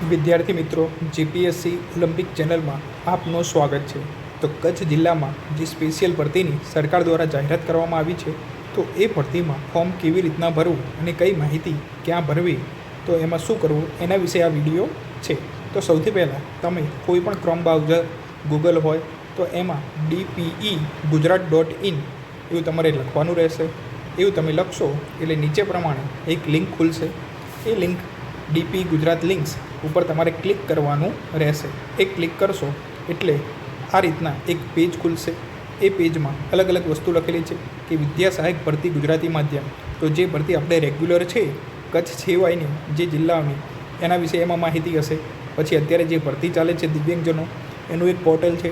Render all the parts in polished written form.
વિદ્યાર્થી મિત્રો, GPSC Olympic ચેનલમાં આપનું સ્વાગત છે. તો કચ્છ જિલ્લામાં જે સ્પેશિયલ ભરતીની સરકાર દ્વારા જાહેરાત કરવામાં આવી છે, તો એ ભરતીમાં ફોર્મ કેવી રીતના ભરવું અને કઈ માહિતી ક્યાં ભરવી, તો એમાં શું કરવું એના વિશે આ વિડીયો છે. તો સૌથી પહેલાં તમે કોઈ પણ ક્રોમ બ્રાઉઝર ગૂગલ હોય તો એમાં DPE-gujarat.in એવું તમારે લખવાનું રહેશે. એવું તમે લખશો એટલે નીચે પ્રમાણે એક લિંક ખુલશે. એ લિંક DPE ગુજરાત લિંક્સ ઉપર તમારે ક્લિક કરવાનું રહેશે. એ ક્લિક કરશો એટલે આ રીતના એક પેજ ખુલશે. એ પેજમાં અલગ અલગ વસ્તુ લખેલી છે કે વિદ્યા સહાયક ભરતી ગુજરાતી માધ્યમ. તો જે ભરતી આપણે રેગ્યુલર છે કચ્છ સિવાયની જે જિલ્લાઓની એના વિશે એમાં માહિતી હશે. પછી અત્યારે જે ભરતી ચાલે છે દિવ્યાંગજનો એનું એક પોર્ટલ છે.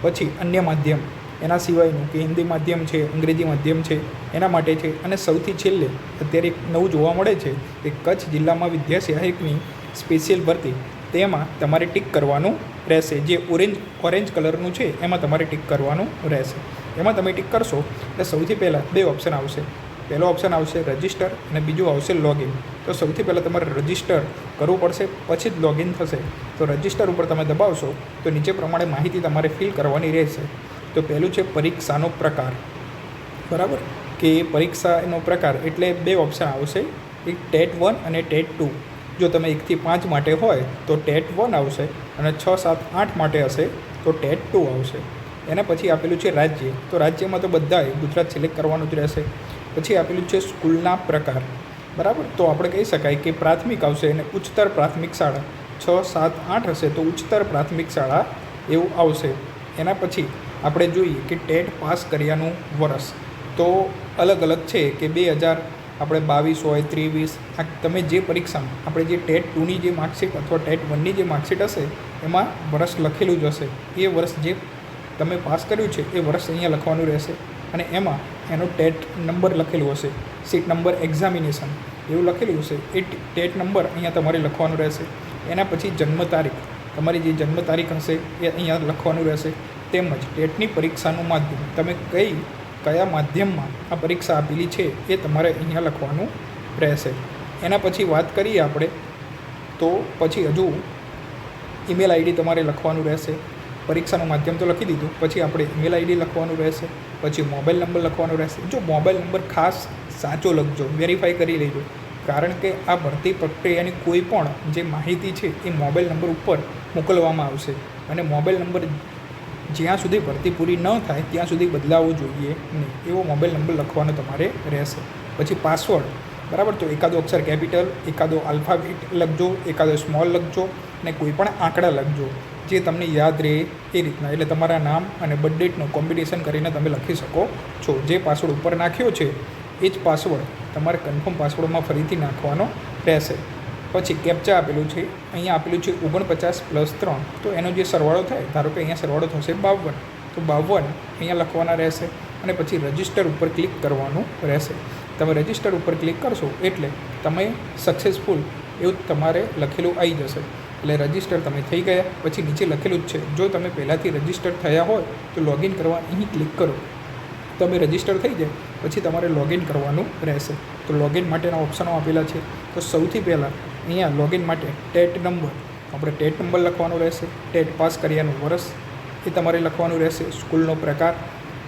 પછી અન્ય માધ્યમ એના સિવાયનું કે હિન્દી માધ્યમ છે, અંગ્રેજી માધ્યમ છે એના માટે છે. અને સૌથી છેલ્લે અત્યારે એક નવું જોવા મળે છે કે કચ્છ જિલ્લામાં વિદ્યા સહાયકની સ્પેશિયલ ભરતી, તેમાં તમારે ટિક કરવાનું રહેશે. જે ઓરેન્જ કલરનું છે એમાં તમારે ટિક કરવાનું રહેશે. એમાં તમે ટિક કરશો એટલે સૌથી પહેલાં બે ઓપ્શન આવશે. પહેલો ઓપ્શન આવશે રજિસ્ટર અને બીજું આવશે લોગિન. તો સૌથી પહેલાં તમારે રજિસ્ટર કરવું પડશે, પછી જ લોગિન થશે. તો રજિસ્ટર ઉપર તમે દબાવશો તો નીચે પ્રમાણે માહિતી તમારે ફિલ કરવાની રહેશે. તો પહેલું છે પરીક્ષાનો પ્રકાર, બરાબર, કે પરીક્ષાનો પ્રકાર એટલે બે ઓપ્શન આવશે, એક ટેટ 1 અને ટેટ 2. જો તમે 1 થી 5 માટે હોય તો ટેટ 1 આવશે અને 6, 7, 8 માટે હશે તો ટેટ 2 આવશે. એના પછી આપેલું છે રાજ્ય. તો રાજ્યમાં તો બધાએ ગુજરાત સિલેક્ટ કરવાનું જ રહેશે. પછી આપેલું છે સ્કૂલના પ્રકાર, બરાબર. તો આપણે કહી શકાય કે પ્રાથમિક આવશે અને ઉચ્ચતર પ્રાથમિક શાળા 6, 7, 8 હશે તો ઉચ્ચતર પ્રાથમિક શાળા એવું આવશે. એના પછી આપણે જોઈએ કે ટેટ પાસ કર્યાનું વર્ષ તો અલગ અલગ છે કે 2000 આપણે 22 હોય 23. આ તમે જે પરીક્ષામાં આપણે જે ટેટ 2ની જે માર્કશીટ અથવા ટેટ 1ની જે માર્કશીટ હશે એમાં વર્ષ લખેલું જ હશે. એ વર્ષ જે તમે પાસ કર્યું છે એ વર્ષ અહીંયા લખવાનું રહેશે. અને એમાં એનો ટેટ નંબર લખેલું હશે, સીટ નંબર એક્ઝામિનેશન એવું લખેલું હશે. એ ટેટ નંબર અહીંયા તમારે લખવાનું રહેશે. એના પછી જન્મ તારીખ, તમારી જે જન્મ તારીખ હશે એ અહીંયા લખવાનું રહેશે. તેમજ ટેટની પરીક્ષાનું માધ્યમ, તમે કયા માધ્યમમાં આ પરીક્ષા આપેલી છે એ તમારે અહીંયા લખવાનું રહેશે. એના પછી વાત કરીએ આપણે તો પછી હજુ ઈમેલ આઈડી તમારે લખવાનું રહેશે. પરીક્ષાનું માધ્યમ તો લખી દીધું, પછી આપણે ઈમેલ આઈડી લખવાનું રહેશે. પછી મોબાઈલ નંબર લખવાનો રહેશે. જો મોબાઈલ નંબર ખાસ સાચો લખજો, વેરીફાઈ કરી લેજો, કારણ કે આ ભરતી પ્રક્રિયાની કોઈ પણ જે માહિતી છે એ મોબાઈલ નંબર ઉપર મોકલવામાં આવશે. અને મોબાઈલ નંબર જ્યાં સુધી ભરતી પૂરી ન થાય ત્યાં સુધી બદલાવવો જોઈએ નહીં, એવો મોબાઈલ નંબર લખવાનો તમારે રહેશે. પછી પાસવર્ડ, બરાબર. તો એકાદો અક્ષર કેપિટલ, એકાદો આલ્ફાબેટ લખજો, એકાદો સ્મોલ લખજો અને કોઈ પણ આંકડા લખજો જે તમને યાદ રહે એ રીતના. એટલે તમારા નામ અને બર્થ ડેટનું કોમ્બિનેશન કરીને તમે લખી શકો છો. જે પાસવર્ડ ઉપર નાખ્યો છે એ જ પાસવર્ડ તમારે કન્ફર્મ પાસવર્ડમાં ફરીથી નાખવાનો રહેશે. પછી કેપ્ચા આપેલું છે, અહીંયા આપેલું છે 49 + 3. તો એનો જે સરવાળો થાય, ધારો કે અહીંયા સરવાળો થશે 52, તો 52 અહીંયા લખવાના રહેશે. અને પછી રજિસ્ટર ઉપર ક્લિક કરવાનું રહેશે. તમે રજિસ્ટર ઉપર ક્લિક કરશો એટલે તમે સક્સેસફુલ એવું તમારે લખેલું આવી જશે. એટલે રજિસ્ટર તમે થઈ ગયા. પછી નીચે લખેલું જ છે, જો તમે પહેલાંથી રજિસ્ટર થયા હોય તો લોગિન કરવા અહીં ક્લિક કરો. તમે રજિસ્ટર થઈ જાય પછી તમારે લોગિન કરવાનું રહેશે. તો લોગિન માટેના ઓપ્શનો આપેલા છે. તો સૌથી પહેલાં અહીંયા લોગિન માટે ટેટ નંબર, આપણે ટેટ નંબર લખવાનો રહેશે. ટેટ પાસ કર્યાનું વર્ષ એ તમારે લખવાનું રહેશે. સ્કૂલનો પ્રકાર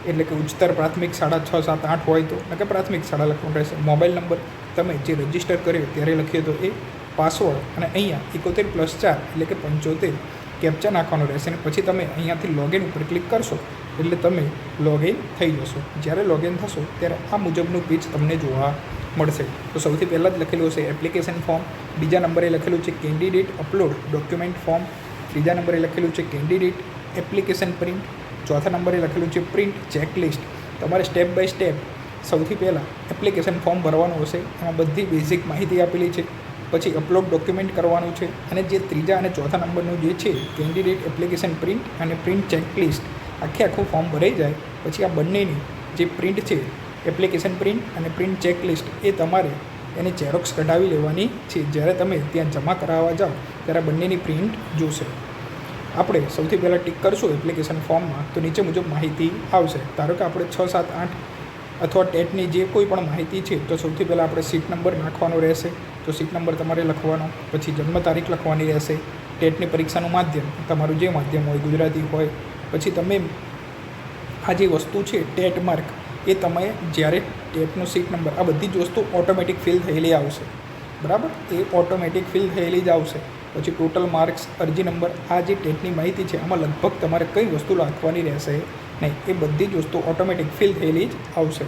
એટલે કે ઉચ્ચતર પ્રાથમિક શાળા 6, 7, 8 હોય તો કે પ્રાથમિક શાળા લખવાનું રહેશે. મોબાઈલ નંબર તમે જે રજિસ્ટર કર્યો ત્યારે લખીએ તો એ. પાસવર્ડ અને અહીંયા 71 + 4 એટલે કે 75 કેપ્ચા નાખવાનો રહેશે. અને પછી તમે અહીંયાથી લોગિન ઉપર ક્લિક કરશો એટલે તમે લોગિન થઈ જશો. જ્યારે લોગિન થશો ત્યારે આ મુજબનું પેજ તમને જોવા મળશે. તો સૌથી પહેલાં જ લખેલું હશે એપ્લિકેશન ફોર્મ, બીજા નંબરે લખેલું છે કેન્ડિડેટ અપલોડ ડોક્યુમેન્ટ ફોર્મ, ત્રીજા નંબરે લખેલું છે કેન્ડિડેટ એપ્લિકેશન પ્રિન્ટ, ચોથા નંબરે લખેલું છે પ્રિન્ટ ચેકલિસ્ટ. તમારે સ્ટેપ બાય સ્ટેપ સૌથી પહેલાં એપ્લિકેશન ફોર્મ ભરવાનું હશે. એમાં બધી બેઝિક માહિતી આપેલી છે. પછી અપલોડ ડોક્યુમેન્ટ કરવાનું છે. અને જે ત્રીજા અને ચોથા નંબરનું જે છે કેન્ડિડેટ એપ્લિકેશન પ્રિન્ટ અને પ્રિન્ટ ચેકલિસ્ટ, આખું ફોર્મ ભરાઈ જાય પછી આ બંનેની જે પ્રિન્ટ છે એપ્લિકેશન પ્રિન્ટ અને પ્રિન્ટ ચેકલિસ્ટ એ તમારે એની ઝેરોક્સ કઢાવી લેવાની છે. જ્યારે તમે ત્યાં જમા કરાવવા જાઓ ત્યારે બંનેની પ્રિન્ટ જોશે. આપણે સૌથી પહેલાં ટિક કરશું એપ્લિકેશન ફોર્મમાં તો નીચે મુજબ માહિતી આવશે. ધારો કે આપણે 6, 7, 8 અથવા ટેટની જે કોઈ પણ માહિતી છે તો સૌથી પહેલાં આપણે સીટ નંબર નાખવાનો રહેશે. તો સીટ નંબર તમારે લખવાનો, પછી જન્મ તારીખ લખવાની રહેશે, ટેટની પરીક્ષાનું માધ્યમ તમારું જે માધ્યમ હોય, ગુજરાતી હોય, પછી તમે આ જે વસ્તુ છે ટેટ માર્ક એ તમે જ્યારે ટેટનો સીટ નંબર આ બધી જ વસ્તુ ઓટોમેટિક ફિલ થયેલી આવશે, બરાબર, એ ઓટોમેટિક ફિલ થયેલી જ આવશે. પછી ટોટલ માર્ક્સ, અરજી નંબર, આ જે ટેટની માહિતી છે આમાં લગભગ તમારે કઈ વસ્તુ લખવાની રહેશે નહીં, એ બધી જ વસ્તુ ઓટોમેટિક ફિલ થયેલી જ આવશે.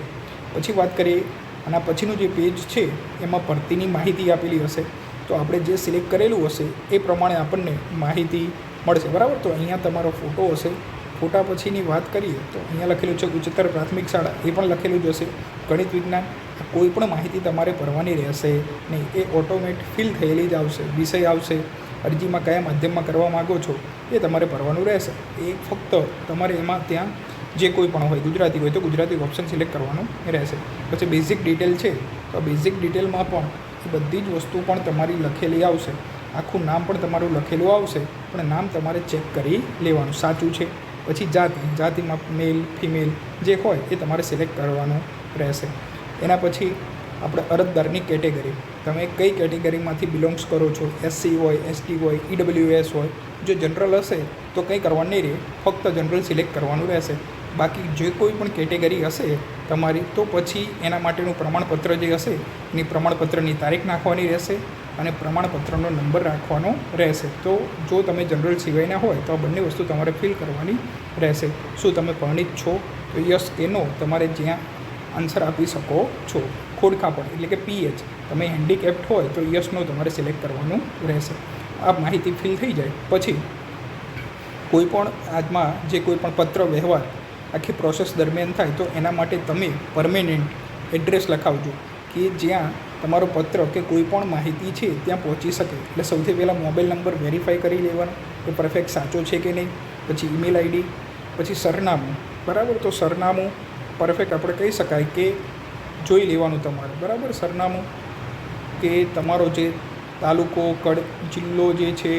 પછી વાત કરીએ આના પછીનું જે પેજ છે એમાં ભરતીની માહિતી આપેલી હશે, તો આપણે જે સિલેક્ટ કરેલું હશે એ પ્રમાણે આપણને માહિતી મળશે, બરાબર. તો અહીંયા તમારો ફોટો હશે, ફોટા પછીની વાત કરીએ તો અહીંયા લખેલું છે ઉચ્ચતર પ્રાથમિક શાળા, એ પણ લખેલું જ હશે. ગણિત વિજ્ઞાન, કોઈ પણ માહિતી તમારે ભરવાની રહેશે નહીં, એ ઓટોમેટિક ફિલ થયેલી જ આવશે. વિષય આવશે, અરજીમાં કયા માધ્યમમાં કરવા માગો છો એ તમારે ભરવાનું રહેશે. એ ફક્ત તમારે એમાં ત્યાં જે કોઈ પણ હોય, ગુજરાતી હોય તો ગુજરાતી ઓપ્શન સિલેક્ટ કરવાનું રહેશે. પછી બેઝિક ડિટેલ છે, તો બેઝિક ડિટેલમાં પણ એ બધી જ વસ્તુ પણ તમારી લખેલી આવશે, આખું નામ પણ તમારું લખેલું આવશે, પણ નામ તમારે ચેક કરી લેવાનું સાચું છે. પછી જાતિમાં મેલ ફિમેલ જે હોય એ તમારે સિલેક્ટ કરવાનું રહેશે. એના પછી આપણે અરજદારની કેટેગરી, તમે કઈ કેટેગરીમાંથી બિલોંગ્સ કરો છો, SC હોય, ST હોય, EWS હોય. જો જનરલ હશે તો કંઈ કરવાનું નહીં રહે, ફક્ત જનરલ સિલેક્ટ કરવાનું રહેશે. બાકી જે કોઈ પણ કેટેગરી હશે તમારી, તો પછી એના માટેનું પ્રમાણપત્ર જે હશે એની પ્રમાણપત્રની તારીખ નાખવાની રહેશે અને પ્રમાણપત્રનો નંબર રાખવાનો રહેશે. તો જો તમે જનરલ સિવાયના હોય તો આ બંને વસ્તુ તમારે ફિલ કરવાની રહેશે. શું તમે પરણિત છો, તો યસ કે નો તમારે જ્યાં આન્સર આપી શકો છો. ખોડખાપણ એટલે કે PH, તમે હેન્ડીકેપ્ડ હોય તો યસ નો તમારે સિલેક્ટ કરવાનું રહેશે. આ માહિતી ફિલ થઈ જાય પછી કોઈ પણ આજમાં જે કોઈ પણ પત્ર વ્યવહાર આખી પ્રોસેસ દરમિયાન થાય તો એના માટે તમે પરમેનન્ટ એડ્રેસ લખાવજો કે જ્યાં તમારો પત્ર કે કોઈ પણ માહિતી છે ત્યાં પહોંચી શકે. એટલે સૌથી પહેલાં મોબાઈલ નંબર વેરીફાઈ કરી લેવાનો કે પરફેક્ટ સાચો છે કે નહીં. પછી ઈમેલ ID, પછી સરનામું, બરાબર. તો સરનામું પરફેક્ટ આપણે કહી શકાય કે જોઈ લેવાનું તમારે, બરાબર. સરનામું કે તમારો જે તાલુકો, જિલ્લો જે છે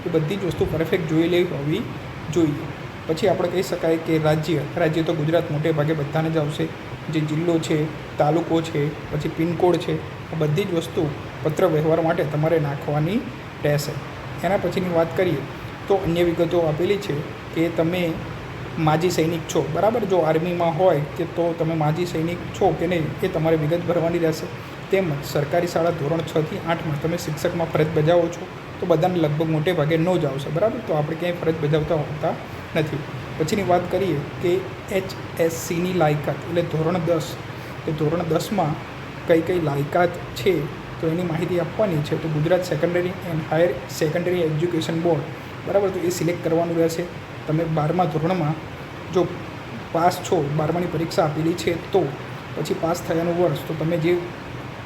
એ બધી જ વસ્તુ પરફેક્ટ જોઈ લેવી હોવી જોઈએ. પછી આપણે કહી શકાય કે રાજ્ય તો ગુજરાત મોટે ભાગે બધાને જ આવશે. જે જિલ્લો છે, તાલુકો છે, પછી પિનકોડ છે, આ બધી જ વસ્તુ પત્ર વ્યવહાર માટે તમારે નાખવાની રહેશે. એના પછીની વાત કરીએ તો અન્ય વિગતો આપેલી છે કે તમે માજી સૈનિક છો, બરાબર. જો આર્મીમાં હોય કે તો તમે માજી સૈનિક છો કે નહીં એ તમારે વિગત ભરવાની રહેશે. તેમજ સરકારી શાળા ધોરણ 6 થી 8માં તમે શિક્ષકમાં ફરજ બજાવો છો, તો બધાને લગભગ મોટે ભાગે નો જ આવશે, બરાબર. તો આપણે ક્યાંય ફરજ બજાવતા હોતા નથી. પછીની વાત કરીએ કે HSCની લાયકાત એટલે ધોરણ 10, એ ધોરણ 10માં કઈ લાયકાત છે તો એની માહિતી આપવાની છે. તો Gujarat secondary and higher secondary education board, બરાબર. તો એ સિલેક્ટ કરવાનું રહેશે. તમે 12મા ધોરણમાં જો પાસ છો, 12માની પરીક્ષા આપેલી છે તો પછી પાસ થયાનું વર્ષ, તો તમે જે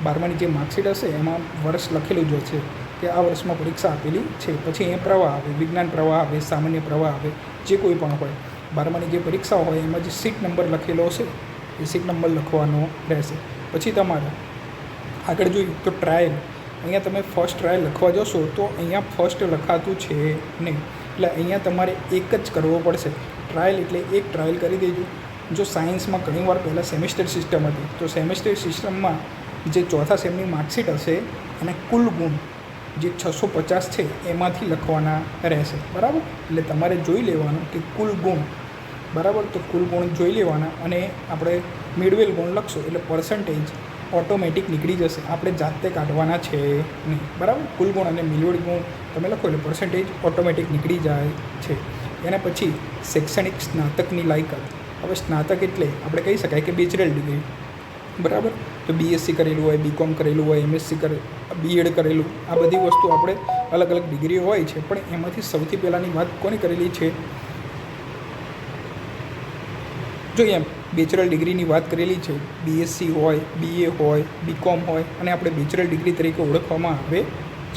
12માની જે માર્કશીટ હશે એમાં વર્ષ લખેલું જ છે કે આ વર્ષમાં પરીક્ષા આપેલી છે. પછી એ પ્રવાહ આવે, વિજ્ઞાન પ્રવાહ આવે, સામાન્ય પ્રવાહ આવે, જે કોઈ પણ હોય. 12માની જે પરીક્ષા હોય એમાં જે સીટ નંબર લખેલો હશે એ સીટ નંબર લખવાનો રહેશે. પછી તમારે આગળ જોઈએ તો ટ્રાયલ, અહીંયા તમે ફર્સ્ટ ટ્રાયલ લખવા જશો તો અહીંયા ફર્સ્ટ લખાતું છે નહીં, એટલે અહીંયા તમારે એક જ કરવો પડશે. ટ્રાયલ એટલે એક ટ્રાયલ કરી દેજો. જો સાયન્સમાં ઘણીવાર પહેલાં સેમેસ્ટર સિસ્ટમ હતી, તો સેમેસ્ટર સિસ્ટમમાં જે ચોથા સેમની માર્કશીટ હશે અને કુલ ગુણ જે 650 છે એમાંથી લખવાના રહેશે, બરાબર. એટલે તમારે જોઈ લેવાનું કે કુલ ગુણ, બરાબર. તો કુલ ગુણ જોઈ લેવાના અને આપણે મેળવેલ ગુણ લખશો એટલે પર્સન્ટેજ ઓટોમેટિક નીકળી જશે, આપણે જાતે કાઢવાના છે નહીં, બરાબર. કુલ ગુણ અને મેળવેલ ગુણ તમે લખો એટલે પર્સન્ટેજ ઓટોમેટિક નીકળી જાય છે. એના પછી શૈક્ષણિક સ્નાતકની લાયકાત. હવે સ્નાતક એટલે આપણે કહી શકાય કે બેચલર ડિગ્રી, બરાબર. તો BSc કરેલું હોય, BCom કરેલું હોય, MSc B.Ed કરેલું, આ બધી વસ્તુ આપણે અલગ અલગ ડિગ્રીઓ હોય છે. પણ એમાંથી સૌથી પહેલાંની વાત કોની કરેલી છે, જોઈએ એમ બેચલર ડિગ્રીની વાત કરેલી છે. BSc હોય, BA હોય, BCom હોય અને આપણે બેચલર ડિગ્રી તરીકે ઓળખવામાં આવે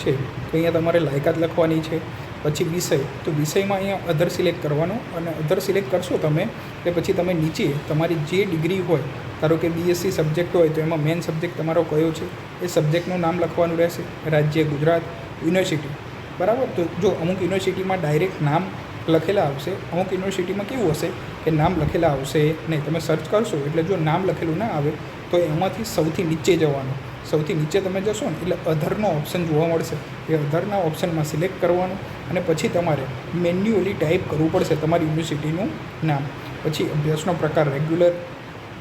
છે. તો અહીંયા તમારે લાયકાત લખવાની છે. પછી વિષય, તો વિષયમાં અહીંયા અધર સિલેક્ટ કરવાનો અને અધર સિલેક્ટ કરશો તમે એટલે પછી તમે નીચે તમારી જે ડિગ્રી હોય, ધારો કે BSc સબ્જેક્ટ હોય તો એમાં મેઇન સબ્જેક્ટ તમારો કયો છે એ સબ્જેક્ટનું નામ લખવાનું રહેશે. રાજ્ય ગુજરાત, યુનિવર્સિટી, બરાબર. તો જો અમુક યુનિવર્સિટીમાં ડાયરેક્ટ નામ લખેલા આવશે, અમુક યુનિવર્સિટીમાં કેવું હશે કે નામ લખેલા આવશે નહીં. તમે સર્ચ કરશો એટલે જો નામ લખેલું ના આવે તો એમાંથી સૌથી નીચે જવાનું, સૌથી નીચે તમે જશો ને એટલે અધરનો ઓપ્શન જોવા મળશે. એ અધરના ઓપ્શનમાં સિલેક્ટ કરવાનું અને પછી તમારે મેન્યુઅલી ટાઈપ કરવું પડશે તમારી યુનિવર્સિટીનું નામ. પછી અભ્યાસનો પ્રકાર રેગ્યુલર,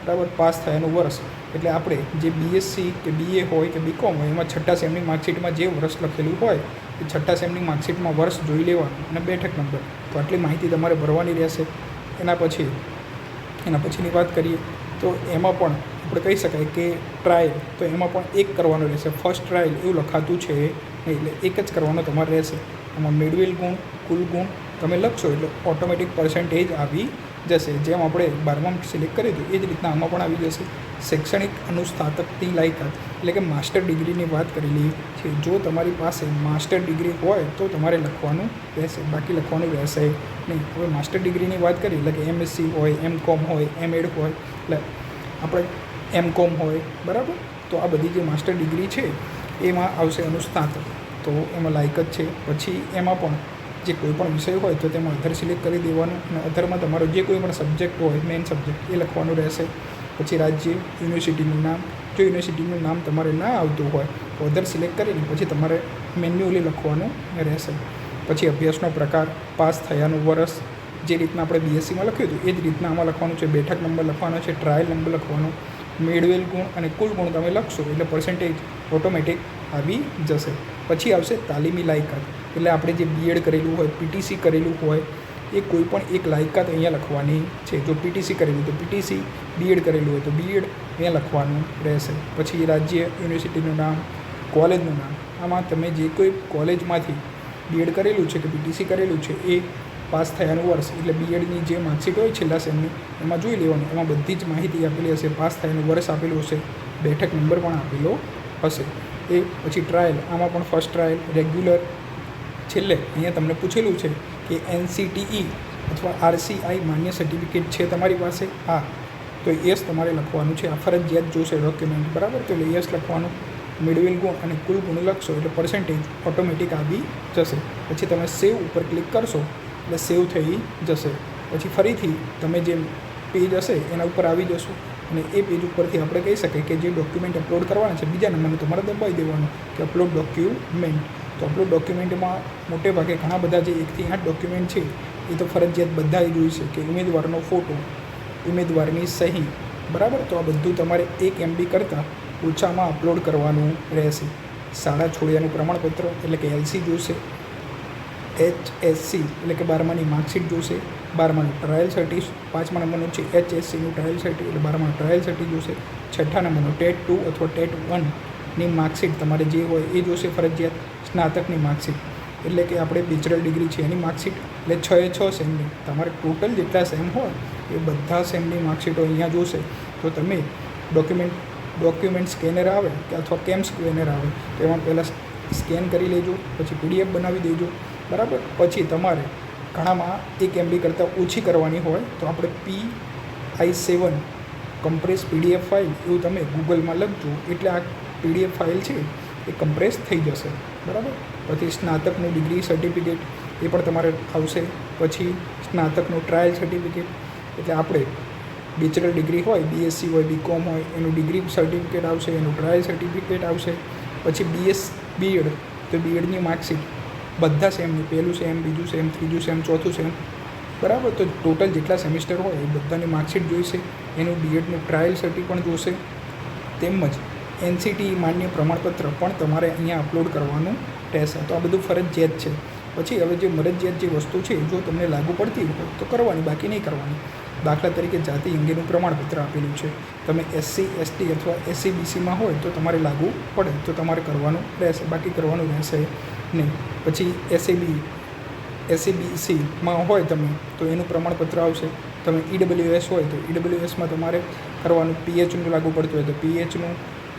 બરાબર, પાસ થયાનું વર્ષ. એટલે આપણે જે બીએસસી કે બીએ હોય કે બીકોમ હોય એમાં છઠ્ઠા સેમની માર્કશીટમાં જે વર્ષ લખેલું હોય એ છઠ્ઠા સેમની માર્કશીટમાં વર્ષ જોઈ લેવાનું અને બેઠક નંબર. તો આટલી માહિતી તમારે ભરવાની રહેશે. એના પછીની વાત કરીએ તો એમાં પણ આપણે કહી શકાય કે ટ્રાયલ, તો એમાં પણ એક કરવાનો રહેશે. ફર્સ્ટ ટ્રાયલ એવું લખાતું છે નહીં, એટલે એક જ કરવાનો તમારે રહેશે. આમાં મેળવેલ ગુણ, કુલ ગુણ તમે લખશો એટલે ઓટોમેટિક પર્સન્ટેજ આવી જશે. જેમ આપણે 12માં સિલેક્ટ કર્યું હતું એ જ રીતના આમાં પણ આવી જશે. શૈક્ષણિક અનુસ્નાતકની લાયકાત એટલે કે માસ્ટર ડિગ્રીની વાત કરેલી છે. જો તમારી પાસે માસ્ટર ડિગ્રી હોય તો તમારે લખવાનું રહેશે, બાકી લખવાનું રહેશે નહીં. હવે માસ્ટર ડિગ્રીની વાત કરીએ એટલે કે એમએસસી હોય, એમકોમ હોય, એમએડ હોય, એટલે આપણે એમકોમ હોય, બરાબર. તો આ બધી જે માસ્ટર ડિગ્રી છે એમાં આવશે અનુસ્નાતક, તો એમાં લાયકાત છે. પછી એમાં પણ જે કોઈ પણ વિષય હોય તો તેમાં અધર સિલેક્ટ કરી દેવાનું અને અધરમાં તમારો જે કોઈ પણ સબ્જેક્ટ હોય, મેઇન સબ્જેક્ટ, એ લખવાનું રહેશે. પછી રાજ્ય, યુનિવર્સિટીનું નામ, જો યુનિવર્સિટીનું નામ તમારે ના આવતું હોય તો અધર સિલેક્ટ કરીને પછી તમારે મેન્યુઅલી લખવાનું રહેશે. પછી અભ્યાસનો પ્રકાર, પાસ થયાનું વર્ષ, જે રીતના આપણે બીએસસીમાં લખ્યું હતું એ જ રીતના આમાં લખવાનું છે. બેઠક નંબર લખવાનો છે, ટ્રાયલ નંબર લખવાનો, મેળવેલ ગુણ અને કુલ ગુણ તમે લખશો એટલે પર્સન્ટેજ ઓટોમેટિક આવી જશે. પછી આવશે તાલીમી લાયકાત, એટલે આપણે જે બીએડ કરેલું હોય, પીટીસી કરેલું હોય એ કોઈ પણ એક લાયકાત અહીંયા લખવાની છે. જો પીટીસી કરેલું તો પીટીસી, બીએડ કરેલું હોય તો બીએડ અહીંયા લખવાનું રહેશે. પછી રાજ્ય, યુનિવર્સિટીનું નામ, કોલેજનું નામ, આમાં તમે જે કોઈ કોલેજમાંથી બીએડ કરેલું છે કે પીટીસી કરેલું છે એ પાસ થયાનું વર્ષ, એટલે બીએડની જે માર્કશીટ હોય છેલ્લા સેમની એમાં જોઈ લેવાનું. એમાં બધી જ માહિતી આપેલી હશે, પાસ થયાનું વર્ષ આપેલું હશે, બેઠક નંબર પણ આપેલો હશે. એ પછી ટ્રાયલ, આમાં પણ ફર્સ્ટ ટ્રાયલ, રેગ્યુલર. છેલ્લે અહીંયા તમને પૂછેલું છે કે NCTE અથવા RCI માન્ય સર્ટિફિકેટ છે તમારી પાસે? હા, તો યસ તમારે લખવાનું છે. આ ફરજિયાત જોશે ડોક્યુમેન્ટ, બરાબર. તો એટલે યસ લખવાનું. મેળવેલ ગુણ અને કુલ ગુણ લખશો એટલે પર્સન્ટેજ ઓટોમેટિક આવી જશે. પછી તમે સેવ ઉપર ક્લિક કરશો એટલે સેવ થઈ જશે. પછી ફરીથી તમે જે પેજ હશે એના ઉપર આવી જશો અને એ પેજ ઉપરથી આપણે કહી શકીએ કે જે ડોક્યુમેન્ટ અપલોડ કરવાના છે બીજા નંબરનું તમારે દબાવી દેવાનું કે અપલોડ ડોક્યુમેન્ટ. તો અપલોડ ડોક્યુમેન્ટમાં મોટે ભાગે ઘણા બધા જે 1 થી 8 ડોક્યુમેન્ટ છે એ તો ફરજિયાત બધાએ જોઈશે કે ઉમેદવારનો ફોટો, ઉમેદવારની સહી, બરાબર. તો આ બધું તમારે 1 MB કરતાં ઓછામાં અપલોડ કરવાનું રહેશે. શાળા છોડ્યાનું પ્રમાણપત્ર એટલે કે LC જોશે. HSC એટલે કે 12માની માર્કશીટ જોશે. 12માનું ટ્રાયલ સર્ટી, 5મા નંબરનું છે HSCનું ટ્રાયલ સર્ટી એટલે 12માનું ટ્રાયલ સર્ટી જોશે. 6ઠ્ઠા નંબરનું ટેટ 2 અથવા ટેટ 1ની માર્કશીટ તમારે જે હોય એ જોશે ફરજિયાત. સ્નાતકની માર્કશીટ એટલે કે આપણે બેચલર ડિગ્રી છે એની માર્કશીટ, એટલે 6 સેમની તમારે ટોટલ જેટલા સેમ હોય એ બધા સેમની માર્કશીટો અહીંયા જોશે. તો તમે ડોક્યુમેન્ટ સ્કેનર આવે કે અથવા કેમ સ્કેનર આવે તો એમાં પહેલાં સ્કેન કરી લેજો, પછી PDF બનાવી દેજો, બરાબર. પછી તમારે ઘણામાં 1 MB કરતાં ઓછી કરવાની હોય તો આપણે PI7 કમ્પ્રેસ PDF ફાઇલ એવું તમે ગૂગલમાં લખજો એટલે આ PDF ફાઇલ છે એ કમ્પ્રેસ થઈ જશે, બરાબર. પછી સ્નાતકનું ડિગ્રી સર્ટિફિકેટ એ પણ તમારે આવશે. પછી સ્નાતકનું ટ્રાયલ સર્ટિફિકેટ એટલે આપણે બેચલર ડિગ્રી હોય, BSc હોય, BCom હોય એનું ડિગ્રી સર્ટિફિકેટ આવશે, એનું ટ્રાયલ સર્ટિફિકેટ આવશે. પછી BEd તો BEdની માર્કશીટ બધા સેમની, પહેલું સેમ, બીજું સેમ, ત્રીજું સેમ, ચોથું સેમ, બરાબર. તો ટોટલ જેટલા સેમિસ્ટર હોય એ બધાની માર્કશીટ જોઈશે. એનું BEdનું ટ્રાયલ સર્ટી પણ જોશે. તેમજ NCTE માન્ય પ્રમાણપત્ર પણ તમારે અહીંયા અપલોડ કરવાનું રહેશે. તો આ બધું ફરજિયાત છે. પછી હવે જે મરજિયાત જે વસ્તુ છે જો તમને લાગુ પડતી હોય તો કરવાની, બાકી નહીં કરવાની. દાખલા તરીકે જાતિ અંગેનું પ્રમાણપત્ર આપેલું છે, તમે SC ST અથવા SC BCમાં હોય તો તમારે લાગુ પડે તો તમારે કરવાનું રહેશે, બાકી કરવાનું રહેશે નહીં. પછી SCBCમાં હોય તમે તો એનું પ્રમાણપત્ર આવશે. તમે EWS હોય તો EWSમાં તમારે કરવાનું. PHનું લાગુ પડતું હોય તો PHનું,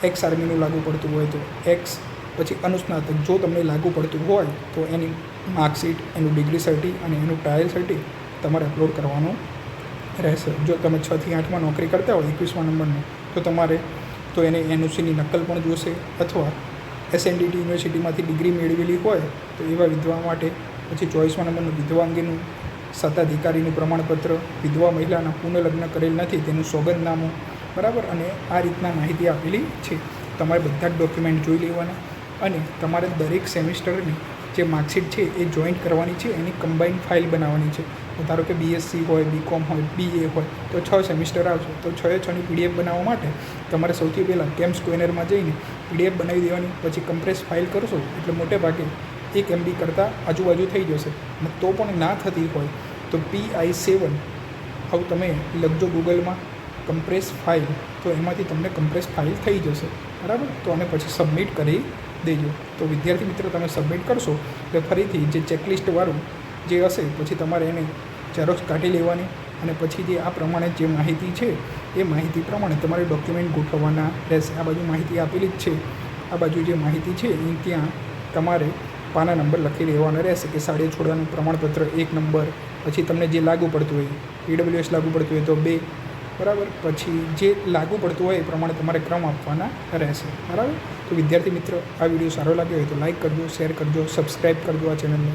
એક્સ આર્મીનું લાગુ પડતું હોય તો એક્સ. પછી અનુસ્નાતક જો તમને લાગુ પડતું હોય તો એની માર્કશીટ, એનું ડિગ્રી સર્ટી અને એનું ટ્રાયલ સર્ટી તમારે અપલોડ કરવાનું રહેશે. જો તમે 6 થી 8માં નોકરી કરતા હોય 21મા નંબરનું તો તમારે તો એને NOCની નકલ પણ જોશે. અથવા SNDT યુનિવર્સિટીમાંથી ડિગ્રી મેળવેલી હોય તો એવા વિધવા માટે. પછી 24મા નંબરનું વિધવા અંગેનું સત્તાધિકારીનું પ્રમાણપત્ર, વિધવા મહિલાના પુનઃલગ્ન કરેલ નથી તેનું સોગંદનામું, બરાબર. અને આ રીતના માહિતી આપેલી છે. તમારે બધા જ ડોક્યુમેન્ટ જોઈ લેવાના અને તમારે દરેક સેમિસ્ટરની જે માર્કશીટ છે એ જોઈન્ટ કરવાની છે, એની કમ્બાઈન ફાઇલ બનાવવાની છે. ધારો કે બીએસસી હોય, બીકોમ હોય, બીએ હોય તો 6 સેમિસ્ટર આવશે, તો 6/6ની પીડીએફ બનાવવા માટે તમારે સૌથી પહેલાં કેમ સ્ક્વેનરમાં જઈને પીડીએફ બનાવી દેવાની. પછી કમ્પ્રેસ ફાઇલ કરશો એટલે મોટે ભાગે 1 MB કરતાં આજુબાજુ થઈ જશે. અને તો પણ ના થતી હોય તો PI7 આવું તમે લખજો ગૂગલમાં કમ્પ્રેસ ફાઇલ, તો એમાંથી તમને કમ્પ્રેસ ફાઇલ થઈ જશે. બરાબર, તો અને પછી સબમિટ કરી દેજો. તો વિદ્યાર્થી મિત્રો તમે સબમિટ કરશો એટલે ફરીથી જે ચેકલિસ્ટવાળું જે હશે પછી તમારે એને ઝેરોક્ષ કાઢી લેવાની અને પછી જે આ પ્રમાણે જે માહિતી છે એ માહિતી પ્રમાણે તમારે ડોક્યુમેન્ટ ગોઠવવાના રહેશે. આ બાજુ માહિતી આપેલી જ છે, આ બાજુ જે માહિતી છે એ ત્યાં તમારે પાના નંબર લખી લેવાના રહેશે કે શાળા છોડવાનું પ્રમાણપત્ર 1 નંબર, પછી તમને જે લાગુ પડતું હોય EWS લાગુ પડતું હોય તો 2, બરાબર, પછી જે લાગુ પડતું હોય એ પ્રમાણે તમારે ક્રમ આપવાના રહેશે. બરાબર, તો વિદ્યાર્થી મિત્રો આ વિડીયો સારો લાગ્યો હોય તો લાઇક કરજો, શેર કરજો, સબસ્ક્રાઈબ કરજો આ ચેનલને.